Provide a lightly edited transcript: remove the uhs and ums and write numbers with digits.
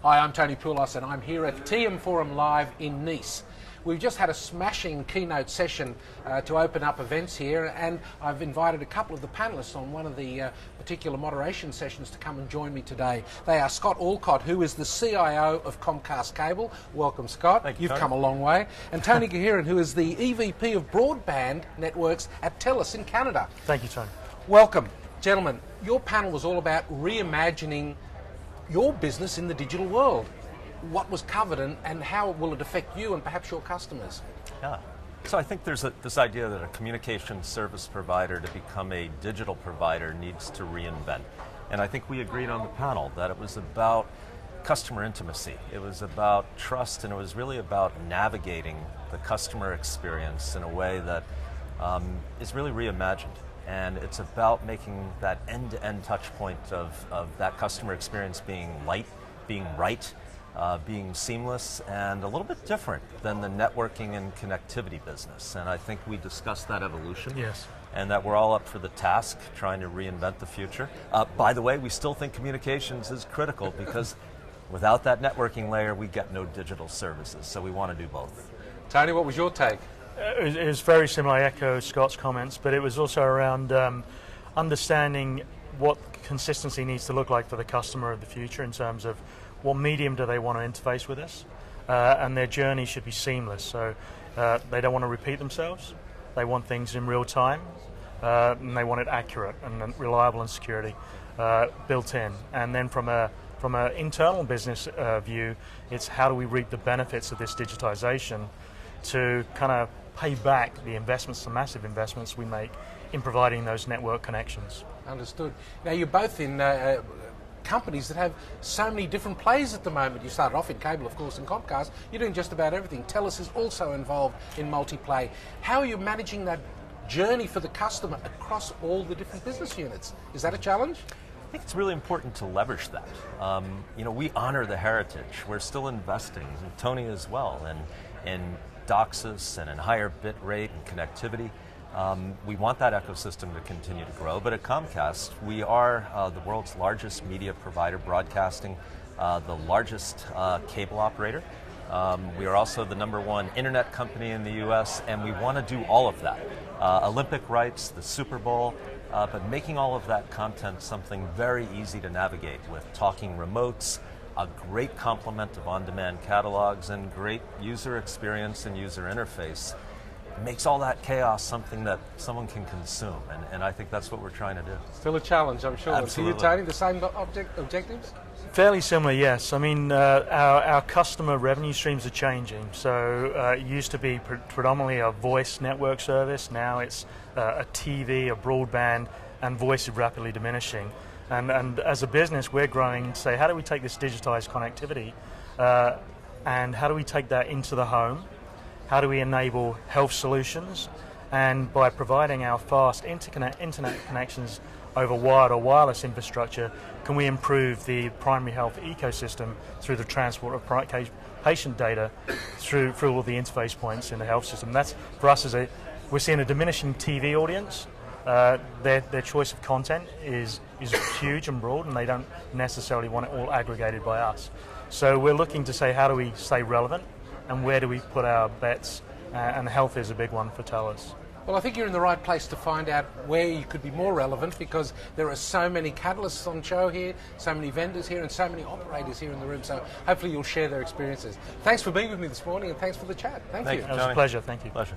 Hi, I'm Tony Poulos and I'm here at TM Forum Live in Nice. We've just had a smashing keynote session to open up events here, and I've invited a couple of the panellists on one of the particular moderation sessions to come and join me today. They are Scott Alcott, who is the CIO of Comcast Cable. Welcome, Scott. Thank you, You've Tony. come a long way. And Tony Geheran, who is the EVP of Broadband Networks at TELUS in Canada. Thank you, Tony. Welcome. Gentlemen, your panel was all about reimagining your business in the digital world. What was covered and how will it affect you and perhaps your customers? Yeah. So I think there's this idea that a communication service provider to become a digital provider needs to reinvent. And I think we agreed on the panel that it was about customer intimacy. It was about trust, and it was really about navigating the customer experience in a way that is really reimagined. And it's about making that end-to-end touch point of that customer experience being light, being right, being seamless, and a little bit different than the networking and connectivity business. And I think we discussed that evolution. Yes. And that we're all up for the task, trying to reinvent the future. By the way, we still think communications is critical because without that networking layer, we get no digital services. So we want to do both. Tony, what was your take? It was very similar. I echo Scott's comments, but it was also around understanding what consistency needs to look like for the customer of the future in terms of what medium do they want to interface with us, and their journey should be seamless. So they don't want to repeat themselves. They want things in real time, and they want it accurate and reliable and security built in. And then from an internal business view, it's how do we reap the benefits of this digitization to kind of pay back the investments, the massive investments we make in providing those network connections. Understood. Now you're both in companies that have so many different plays at the moment. You started off in cable, of course, in Comcast. You're doing just about everything. TELUS is also involved in multi-play. How are you managing that journey for the customer across all the different business units? Is that a challenge? I think it's really important to leverage that. We honor the heritage. We're still investing, and Tony as well, in DOCSIS and in higher bit rate and connectivity. We want that ecosystem to continue to grow, but at Comcast, we are the world's largest media provider, broadcasting, the largest cable operator. We are also the #1 internet company in the US, and we want to do all of that. Olympic rights, the Super Bowl, but making all of that content something very easy to navigate with talking remotes, a great complement of on-demand catalogs, and great user experience and user interface. Makes all that chaos something that someone can consume, and I think that's what we're trying to do. Still a challenge, I'm sure. Absolutely. For you, Tony, the same objectives? Fairly similar, yes. I mean, our customer revenue streams are changing. So it used to be predominantly a voice network service. Now it's a TV, a broadband, and voice is rapidly diminishing. And as a business, we're growing to say, how do we take this digitized connectivity and how do we take that into the home? How do we enable health solutions? And by providing our fast internet connections over wired or wireless infrastructure, can we improve the primary health ecosystem through the transport of patient data through all the interface points in the health system? That's, for us, we're seeing a diminishing TV audience. Their choice of content is huge and broad, and they don't necessarily want it all aggregated by us. So we're looking to say, how do we stay relevant, and where do we put our bets? And health is a big one for TELUS. Well, I think you're in the right place to find out where you could be more relevant, because there are so many catalysts on show here, so many vendors here, and so many operators here in the room. So hopefully you'll share their experiences. Thanks for being with me this morning, and thanks for the chat. Thank you. It was a pleasure. Thank you. Pleasure.